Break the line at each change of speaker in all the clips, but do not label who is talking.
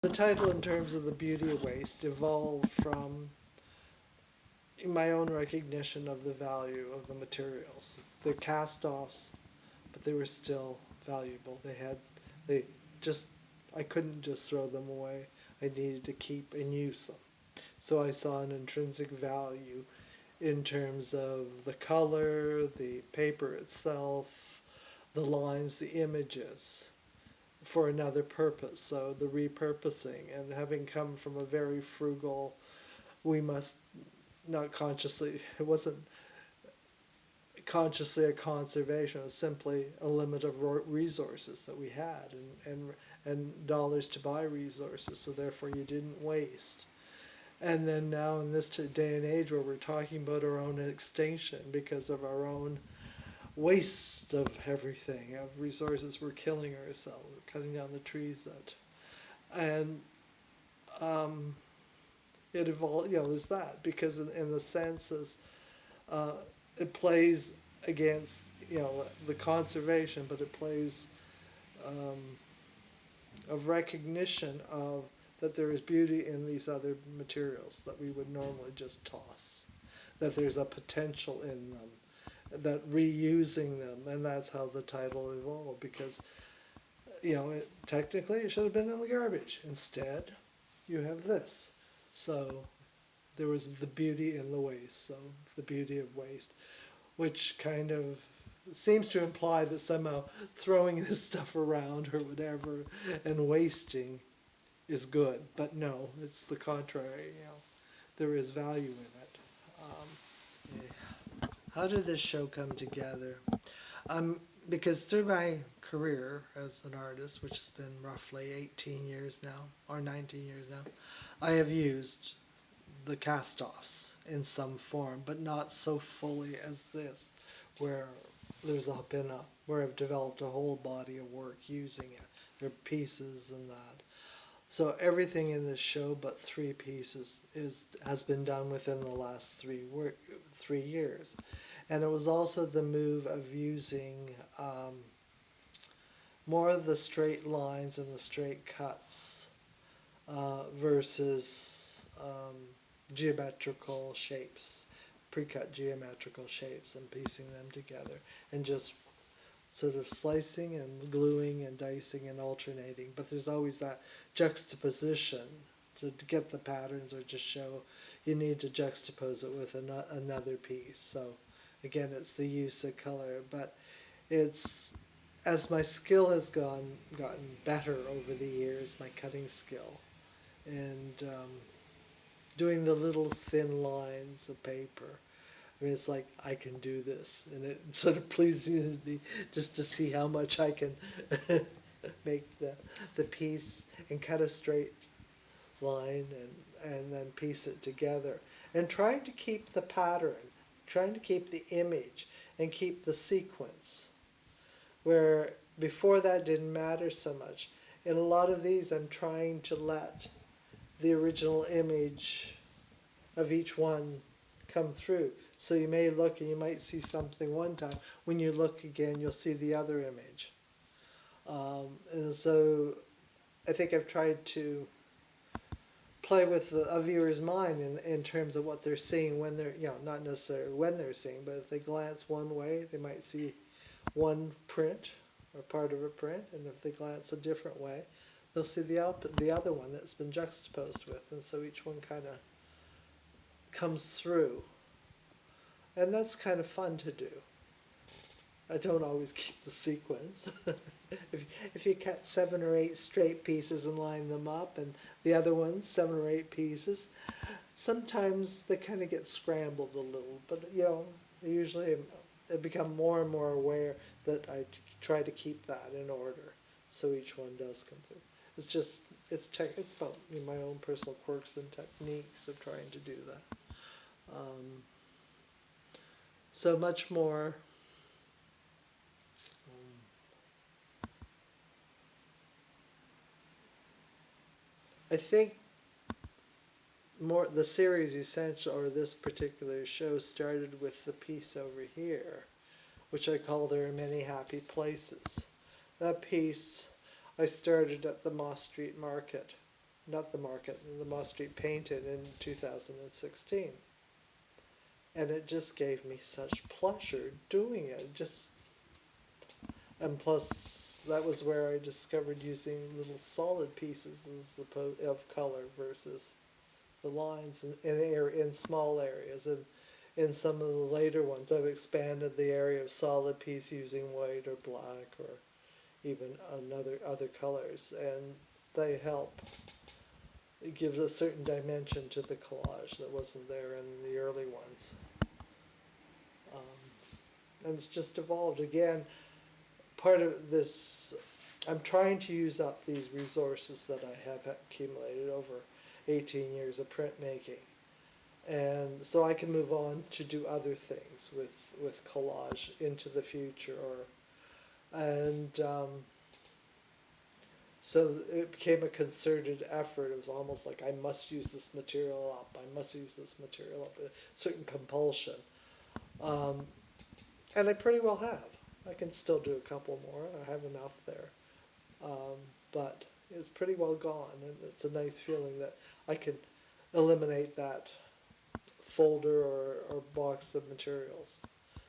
The title, in terms of the beauty of waste, evolved from my own recognition of the value of the materials. They're cast-offs, but they were still valuable. They just, I couldn't just throw them away. I needed to keep and use them. So I saw an intrinsic value in terms of the color, the paper itself, the lines, the images, for another purpose. So the repurposing, and having come from a very frugal, we must not consciously, it wasn't consciously a conservation, it was simply a limit of resources that we had, and dollars to buy resources, so therefore you didn't waste. And then now in this day and age where we're talking about our own extinction because of our own waste of everything, of resources, we're killing ourselves, we're cutting down the trees and it evolved, there's that, because in the senses, it plays against, the conservation, but it plays of recognition of that there is beauty in these other materials that we would normally just toss, that there's a potential in them, that reusing them, and that's how the title evolved, because technically it should have been in the garbage. Instead, you have this. So there was the beauty in the waste, so the beauty of waste, which kind of seems to imply that somehow throwing this stuff around or whatever and wasting is good, but no, it's the contrary. There is value in it. How did this show come together? Because through my career as an artist, which has been roughly 18 years now, or 19 years now, I have used the cast-offs in some form, but not so fully as this, where where I've developed a whole body of work using it. There are pieces and that. So everything in this show, but 3 pieces, has been done within the last 3 years, and it was also the move of using more of the straight lines and the straight cuts versus geometrical shapes, pre-cut geometrical shapes, and piecing them together, and just sort of slicing and gluing and dicing and alternating. But there's always that juxtaposition to get the patterns, or just show you need to juxtapose it with another piece. So again, it's the use of color, but it's, as my skill has gotten better over the years, my cutting skill, and doing the little thin lines of paper. I mean, it's like, I can do this, and it sort of pleases me just to see how much I can make the piece and cut a straight line and then piece it together. And trying to keep the pattern, trying to keep the image, and keep the sequence, where before that didn't matter so much. In a lot of these, I'm trying to let the original image of each one come through. So you may look and you might see something one time. When you look again, you'll see the other image. And so I think I've tried to play with a viewer's mind in terms of what they're seeing when they're, not necessarily when they're seeing, but if they glance one way, they might see one print or part of a print, and if they glance a different way, they'll see the other one that's been juxtaposed with, and so each one kind of comes through. And that's kind of fun to do. I don't always keep the sequence. if you cut 7 or 8 straight pieces and line them up, and the other ones 7 or 8 pieces, sometimes they kind of get scrambled a little. But usually I become more and more aware that I try to keep that in order, so each one does come through. It's just it's about my own personal quirks and techniques of trying to do that. So much more. I think more the series essential, or this particular show, started with the piece over here, which I call There Are Many Happy Places. That piece I started at the Moss Street Market not the market, the Moss Street painted in 2016. And it just gave me such pleasure doing it. And plus, that was where I discovered using little solid pieces as opposed of color versus the lines in small areas. And in some of the later ones, I've expanded the area of solid piece using white or black or even other colors, and they help. It gives a certain dimension to the collage that wasn't there in the early ones. And it's just evolved. Again, part of this, I'm trying to use up these resources that I have accumulated over 18 years of printmaking. And so I can move on to do other things with collage into the future. So it became a concerted effort. It was almost like I must use this material up. I must use this material up. A certain compulsion. And I pretty well have. I can still do a couple more. I have enough there. But it's pretty well gone. And it's a nice feeling that I can eliminate that folder or box of materials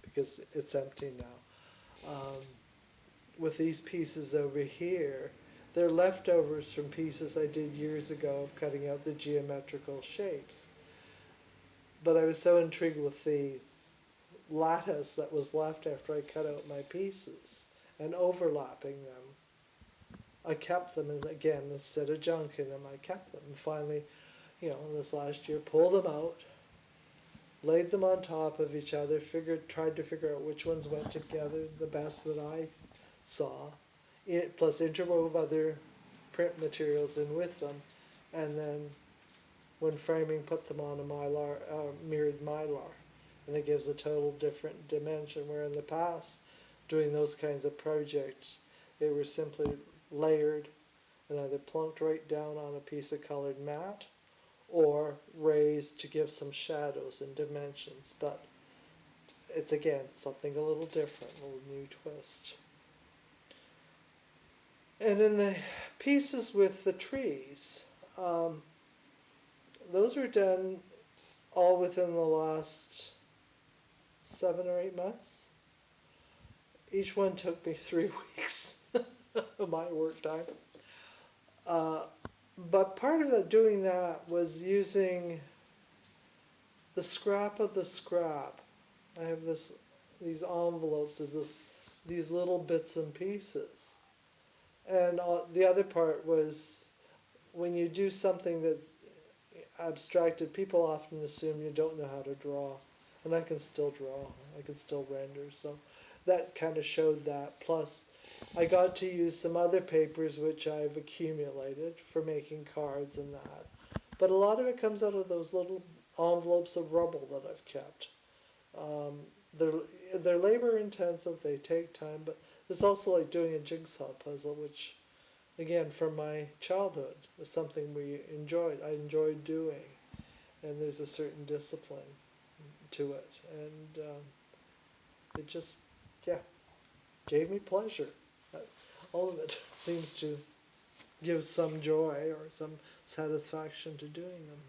because it's empty now. With these pieces over here, they're leftovers from pieces I did years ago of cutting out the geometrical shapes. But I was so intrigued with the lattice that was left after I cut out my pieces and overlapping them. I kept them, and again, instead of junking them, I kept them. And finally, this last year, pulled them out, laid them on top of each other, tried to figure out which ones went together the best that I saw, plus interwove other print materials in with them, and then when framing, put them on a mirrored mylar, and it gives a total different dimension, where in the past, doing those kinds of projects, they were simply layered and either plunked right down on a piece of colored mat or raised to give some shadows and dimensions. But it's, again, something a little different, a little new twist. And in the pieces with the trees, those were done all within the last 7 or 8 months. Each one took me 3 weeks of my work time. But part of doing that was using the scrap of the scrap. I have these envelopes of these little bits and pieces. And the other part was when you do something that's abstracted, people often assume you don't know how to draw. And I can still draw. I can still render. So that kind of showed that. Plus, I got to use some other papers which I've accumulated for making cards and that. But a lot of it comes out of those little envelopes of rubble that I've kept. They're labor intensive, they take time, but it's also like doing a jigsaw puzzle, which, again, from my childhood, was something I enjoyed doing. And there's a certain discipline to it. And it just, gave me pleasure. All of it seems to give some joy or some satisfaction to doing them.